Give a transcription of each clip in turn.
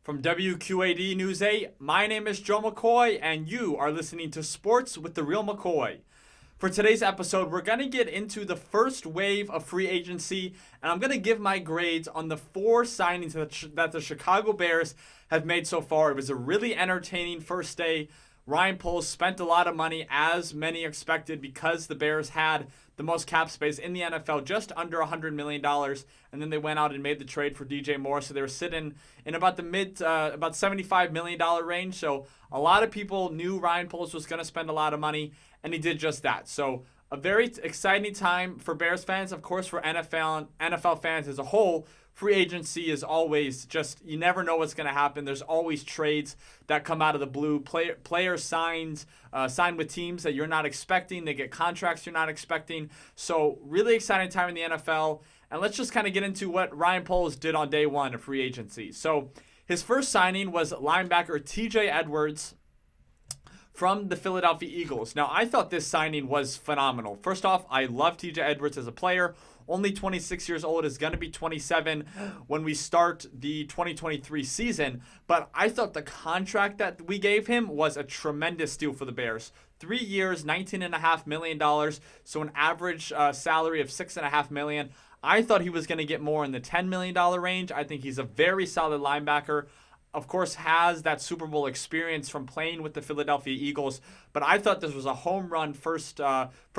From WQAD News 8, my name is Joe McCoy, and you are listening to Sports with the Real McCoy. For today's episode, we're going to get into the first wave of free agency, and I'm going to give my grades on the 4 signings that the Chicago Bears have made so far. It was a really entertaining first day. Ryan Poles spent a lot of money, as many expected, because the Bears had the most cap space in the NFL, just under $100 million. And then they went out and made the trade for DJ Moore. So they were sitting in about the about $75 million range. So a lot of people knew Ryan Poles was going to spend a lot of money, and he did just that. So a very exciting time for Bears fans, of course, for NFL fans as a whole. Free agency is always just, you never know what's going to happen. There's always trades that come out of the blue. Players sign with teams that you're not expecting. They get contracts you're not expecting. So really exciting time in the NFL. And let's just kind of get into what Ryan Poles did on day one of free agency. So his first signing was linebacker TJ Edwards from the Philadelphia Eagles. Now, I thought this signing was phenomenal. First off, I love TJ Edwards as a player. Only 26 years old, is going to be 27 when we start the 2023 season. But I thought the contract that we gave him was a tremendous deal for the Bears. 3 years, $19.5 million, so an average salary of $6.5 million. I thought he was going to get more in the $10 million range. I think he's a very solid linebacker. Of course, has that Super Bowl experience from playing with the Philadelphia Eagles. But I thought this was a home run first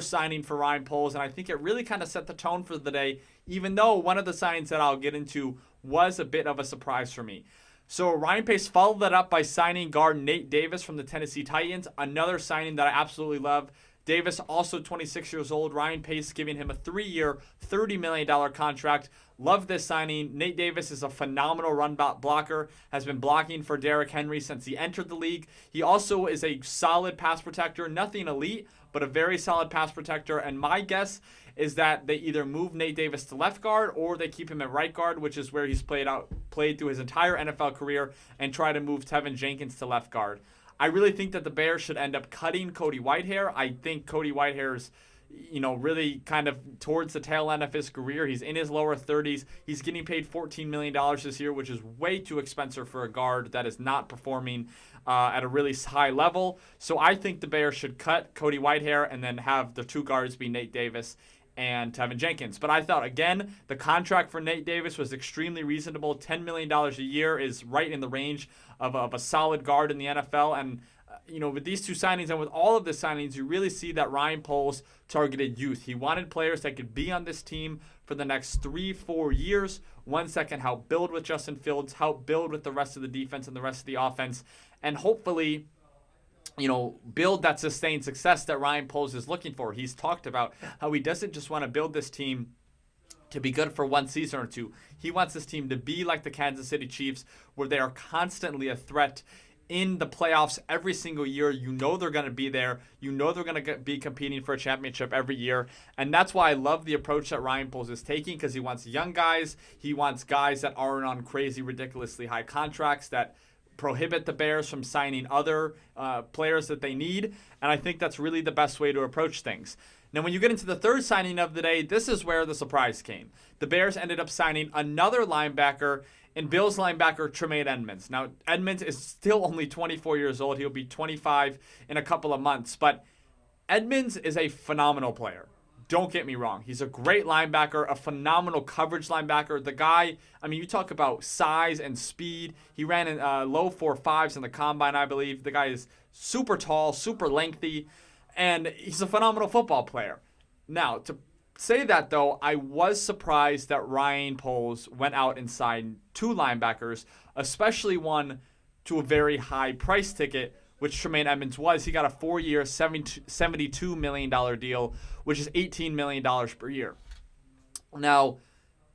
signing for Ryan Poles, and I think it really kind of set the tone for the day, even though one of the signings that I'll get into was a bit of a surprise for me. So Ryan Pace followed that up by signing guard Nate Davis from the Tennessee Titans, another signing that I absolutely love. Davis, also 26 years old. Ryan Pace giving him a 3-year, $30 million contract. Love this signing. Nate Davis is a phenomenal run blocker, has been blocking for Derrick Henry since he entered the league. He also is a solid pass protector, nothing elite, but a very solid pass protector. And my guess is that they either move Nate Davis to left guard or they keep him at right guard, which is where he's played through his entire NFL career, and try to move Tevin Jenkins to left guard. I really think that the Bears should end up cutting Cody Whitehair. I think Cody Whitehair's, really kind of towards the tail end of his career. He's in his lower 30s. He's getting paid $14 million this year, which is way too expensive for a guard that is not performing at a really high level. So I think the Bears should cut Cody Whitehair and then have the 2 guards be Nate Davis and Tevin Jenkins. But I thought, again, the contract for Nate Davis was extremely reasonable. $10 million a year is right in the range of a solid guard in the NFL. And, with these 2 signings and with all of the signings, you really see that Ryan Poles targeted youth. He wanted players that could be on this team for the next 3-4 years. One second, help build with Justin Fields, help build with the rest of the defense and the rest of the offense, and hopefully build that sustained success that Ryan Poles is looking for. He's talked about how he doesn't just want to build this team to be good for one season or 2. He wants this team to be like the Kansas City Chiefs, where they are constantly a threat in the playoffs every single year. They're going to be there. They're going to be competing for a championship every year. And that's why I love the approach that Ryan Poles is taking, because he wants young guys. He wants guys that aren't on crazy, ridiculously high contracts that prohibit the Bears from signing other players that they need. And I think that's really the best way to approach things. Now, when you get into the third signing of the day, this is where the surprise came. The Bears ended up signing another linebacker in Bills linebacker Tremaine Edmunds. Now, Edmunds is still only 24 years old. He'll be 25 in a couple of months. But Edmunds is a phenomenal player. Don't get me wrong. He's a great linebacker, a phenomenal coverage linebacker. The guy, you talk about size and speed. He ran in low 4.5s in the combine, I believe. The guy is super tall, super lengthy, and he's a phenomenal football player. Now, to say that, though, I was surprised that Ryan Poles went out and signed 2 linebackers, especially one to a very high price ticket, which Tremaine Edmunds was. He got a 4-year, $72 million deal, which is $18 million per year. Now,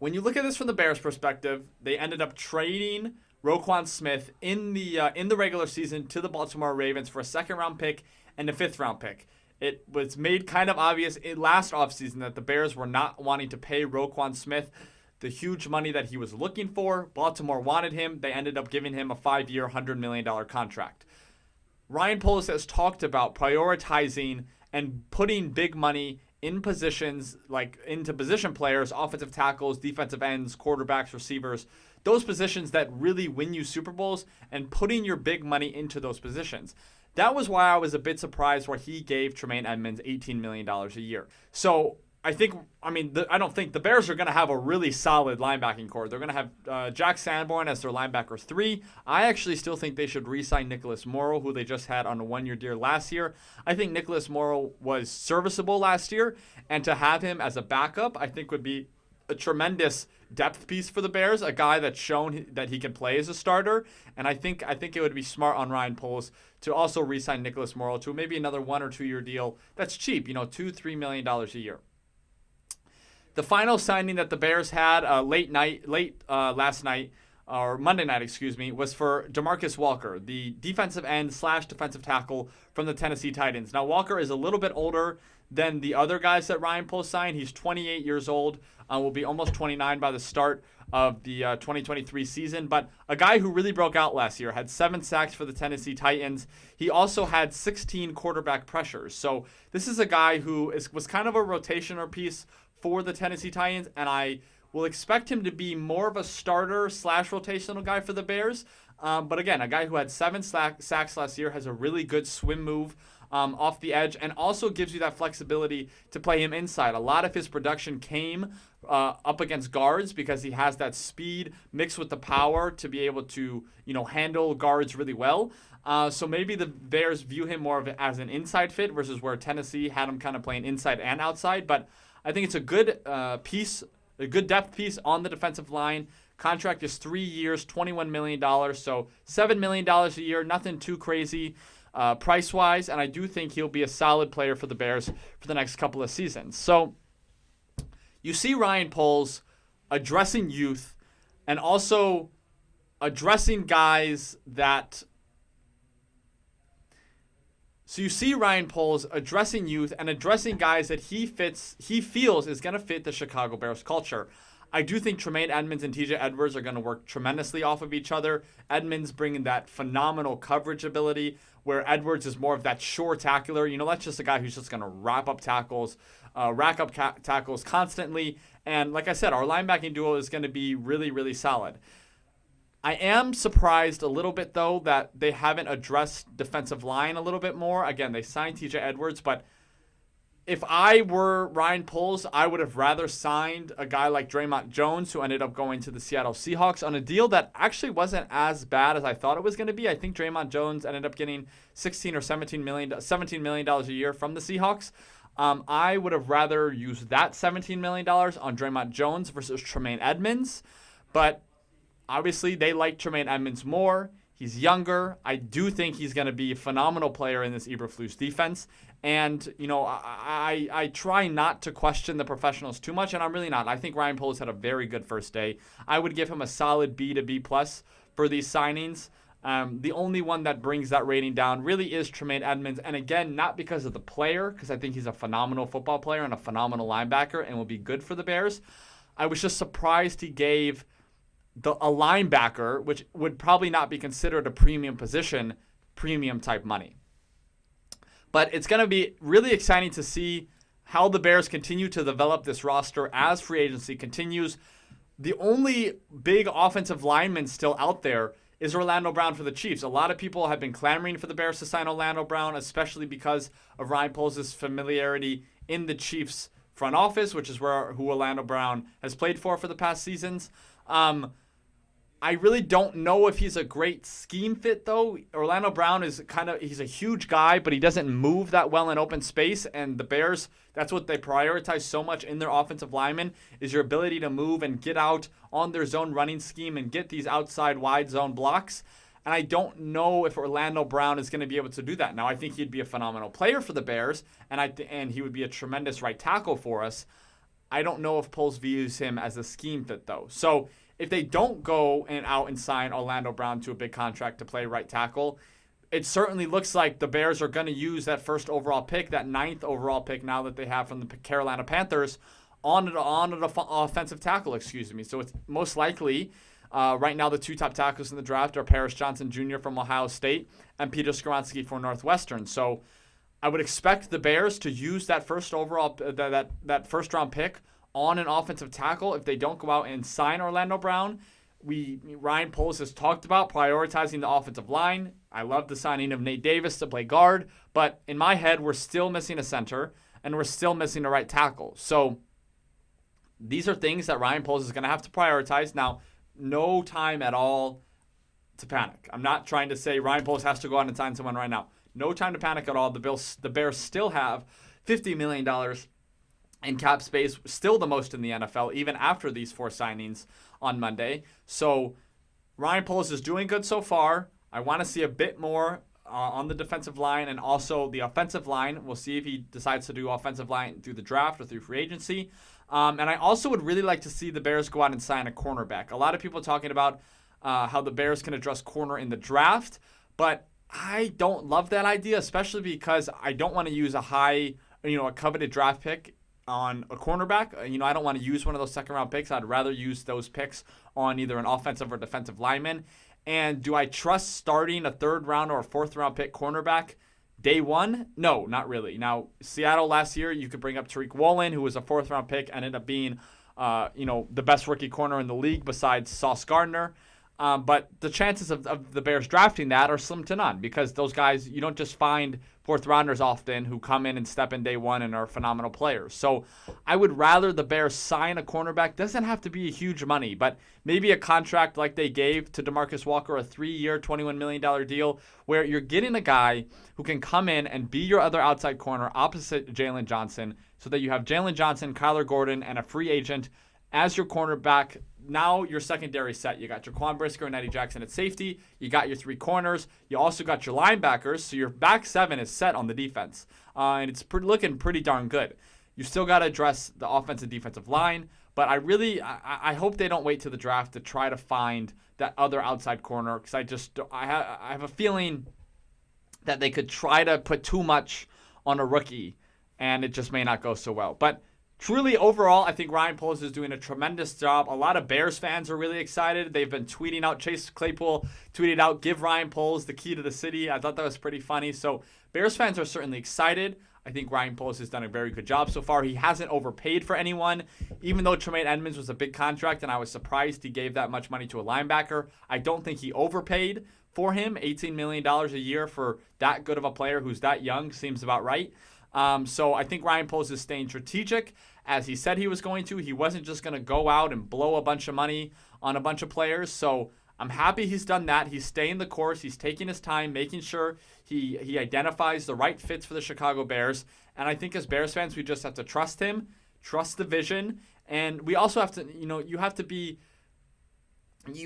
when you look at this from the Bears' perspective, they ended up trading Roquan Smith in the regular season to the Baltimore Ravens for a 2nd-round pick and a 5th-round pick. It was made kind of obvious last offseason that the Bears were not wanting to pay Roquan Smith the huge money that he was looking for. Baltimore wanted him. They ended up giving him a 5-year, $100 million contract. Ryan Poles has talked about prioritizing and putting big money in positions, like into position players, offensive tackles, defensive ends, quarterbacks, receivers. those positions that really win you Super Bowls and putting your big money into those positions. That was why I was a bit surprised where he gave Tremaine Edmunds $18 million a year. So I don't think the Bears are going to have a really solid linebacking core. They're going to have Jack Sanborn as their linebacker 3. I actually still think they should re-sign Nicholas Morrow, who they just had on a 1-year deal last year. I think Nicholas Morrow was serviceable last year, and to have him as a backup, I think would be a tremendous depth piece for the Bears, a guy that's shown that he can play as a starter. And I think it would be smart on Ryan Poles to also re-sign Nicholas Morrow to maybe another 1 or 2 year deal that's cheap, $2-3 million a year. The final signing that the Bears had last night, or Monday night, was for DeMarcus Walker, the defensive end / defensive tackle from the Tennessee Titans. Now, Walker is a little bit older than the other guys that Ryan Poles signed. He's 28 years old, will be almost 29 by the start of the 2023 season, but a guy who really broke out last year, had 7 sacks for the Tennessee Titans. He also had 16 quarterback pressures. So this is a guy who was kind of a rotational piece for the Tennessee Titans, and I will expect him to be more of a starter / rotational guy for the Bears. But again, a guy who had 7 sacks last year, has a really good swim move off the edge, and also gives you that flexibility to play him inside. A lot of his production came up against guards because he has that speed mixed with the power to be able to handle guards really well. So maybe the Bears view him more as an inside fit versus where Tennessee had him kind of playing inside and outside. But I think it's a good piece, a good depth piece on the defensive line. Contract is 3 years, $21 million, so $7 million a year, nothing too crazy price-wise, and I do think he'll be a solid player for the Bears for the next couple of seasons. So you see Ryan Poles addressing youth and also addressing guys that... So you see Ryan Poles addressing youth and addressing guys that he feels is going to fit the Chicago Bears culture. I do think Tremaine Edmunds and TJ Edwards are going to work tremendously off of each other. Edmunds bringing that phenomenal coverage ability, where Edwards is more of that sure tackler. That's just a guy who's just going to rack up tackles constantly. And like I said, our linebacking duo is going to be really, really solid. I am surprised a little bit, though, that they haven't addressed defensive line a little bit more. Again, they signed TJ Edwards, but if I were Ryan Poles, I would have rather signed a guy like Draymond Jones, who ended up going to the Seattle Seahawks on a deal that actually wasn't as bad as I thought it was going to be. I think Draymond Jones ended up getting $16 or $17 million a year from the Seahawks. I would have rather used that $17 million on Draymond Jones versus Tremaine Edmunds, but obviously they like Tremaine Edmunds more. He's younger. I do think he's going to be a phenomenal player in this Eberflus defense. And, I try not to question the professionals too much, and I'm really not. I think Ryan Poles had a very good first day. I would give him a solid B to B+ for these signings. The only one that brings that rating down really is Tremaine Edmunds. And again, not because of the player, because I think he's a phenomenal football player and a phenomenal linebacker and will be good for the Bears. I was just surprised he gave a linebacker, which would probably not be considered a premium position, premium type money. But it's going to be really exciting to see how the Bears continue to develop this roster as free agency continues. The only big offensive lineman still out there is Orlando Brown for the Chiefs. A lot of people have been clamoring for the Bears to sign Orlando Brown, especially because of Ryan Poles' familiarity in the Chiefs front office, which is who Orlando Brown has played for the past seasons. I really don't know if he's a great scheme fit, though. Orlando Brown is he's a huge guy, but he doesn't move that well in open space. And the Bears, that's what they prioritize so much in their offensive linemen, is your ability to move and get out on their zone running scheme and get these outside wide zone blocks. And I don't know if Orlando Brown is going to be able to do that. Now, I think he'd be a phenomenal player for the Bears, and he would be a tremendous right tackle for us. I don't know if Poles views him as a scheme fit, though. So if they don't go out and sign Orlando Brown to a big contract to play right tackle, it certainly looks like the Bears are going to use that first overall pick, that 9th overall pick now that they have from the Carolina Panthers, on an offensive tackle, So it's most likely, right now the 2 top tackles in the draft are Paris Johnson Jr. from Ohio State and Peter Skoronski for Northwestern. So I would expect the Bears to use that first overall, that first round pick on an offensive tackle if they don't go out and sign Orlando Brown. Ryan Poles has talked about prioritizing the offensive line. I love the signing of Nate Davis to play guard, but in my head, we're still missing a center and we're still missing a right tackle. So these are things that Ryan Poles is going to have to prioritize. Now, no time at all to panic. I'm not trying to say Ryan Poles has to go out and sign someone right now. No time to panic at all. The Bears still have $50 million in cap space, still the most in the NFL, even after these 4 signings on Monday. So Ryan Poles is doing good so far. I want to see a bit more on the defensive line and also the offensive line. We'll see if he decides to do offensive line through the draft or through free agency. And I also would really like to see the Bears go out and sign a cornerback. A lot of people talking about how the Bears can address corner in the draft, but I don't love that idea, especially because I don't want to use a coveted draft pick on a cornerback. I don't want to use one of those second-round picks. I'd rather use those picks on either an offensive or defensive lineman. And do I trust starting a 3rd-round or a 4th-round pick cornerback day one? No, not really. Now, Seattle last year, you could bring up Tariq Woolen, who was a 4th-round pick, ended up being the best rookie corner in the league besides Sauce Gardner. But the chances of the Bears drafting that are slim to none because those guys, you don't just find 4th-rounders often who come in and step in day one and are phenomenal players. So I would rather the Bears sign a cornerback. Doesn't have to be a huge money, but maybe a contract like they gave to DeMarcus Walker, a 3-year, $21 million deal, where you're getting a guy who can come in and be your other outside corner opposite Jalen Johnson so that you have Jalen Johnson, Kyler Gordon, and a free agent as your cornerback. Now your secondary set. You got Jaquan Brisker and Eddie Jackson at safety. You got your 3 corners. You also got your linebackers. So your back 7 is set on the defense. And it's looking pretty darn good. You still got to address the offensive defensive line. But I hope they don't wait to the draft to try to find that other outside corner because I have a feeling that they could try to put too much on a rookie and it just may not go so well. But truly, overall, I think Ryan Poles is doing a tremendous job. A lot of Bears fans are really excited. They've been tweeting out. Chase Claypool tweeted out, "Give Ryan Poles the key to the city." I thought that was pretty funny. So Bears fans are certainly excited. I think Ryan Poles has done a very good job so far. He hasn't overpaid for anyone, even though Tremaine Edmonds was a big contract, and I was surprised he gave that much money to a linebacker. I don't think he overpaid for him. $18 million a year for that good of a player who's that young seems about right. So I think Ryan Poles is staying strategic as he said he was going to. He wasn't just going to go out and blow a bunch of money on a bunch of players. So I'm happy he's done that. He's staying the course. He's taking his time, making sure he identifies the right fits for the Chicago Bears. And I think as Bears fans, we just have to trust him, trust the vision. And we also have to, you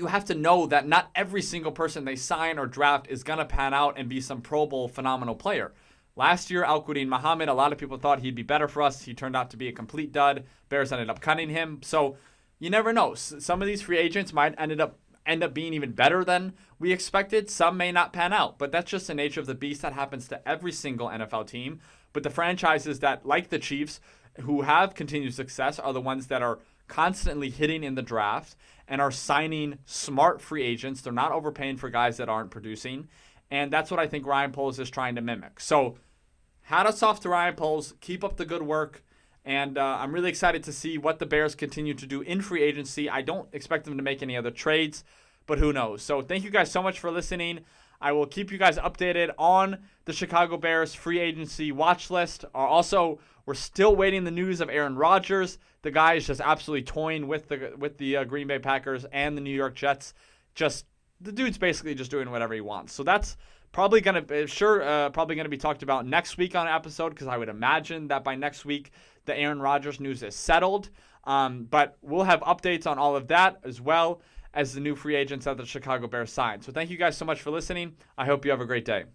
have to know that not every single person they sign or draft is going to pan out and be some Pro Bowl phenomenal player. Last year, Al-Quadin Muhammad, a lot of people thought he'd be better for us. He turned out to be a complete dud. Bears ended up cutting him. So you never know. Some of these free agents might end up being even better than we expected. Some may not pan out. But that's just the nature of the beast that happens to every single NFL team. But the franchises that, like the Chiefs, who have continued success are the ones that are constantly hitting in the draft and are signing smart free agents. They're not overpaying for guys that aren't producing. And that's what I think Ryan Poles is trying to mimic. So hat us off to Ryan Poles. Keep up the good work. And I'm really excited to see what the Bears continue to do in free agency. I don't expect them to make any other trades, but who knows? So thank you guys so much for listening. I will keep you guys updated on the Chicago Bears free agency watch list. Also, we're still waiting the news of Aaron Rodgers. The guy is just absolutely toying with the Green Bay Packers and the New York Jets. The dude's basically just doing whatever he wants. So that's probably going to be talked about next week on an episode because I would imagine that by next week the Aaron Rodgers news is settled. But we'll have updates on all of that as well as the new free agents that the Chicago Bears signed. So thank you guys so much for listening. I hope you have a great day.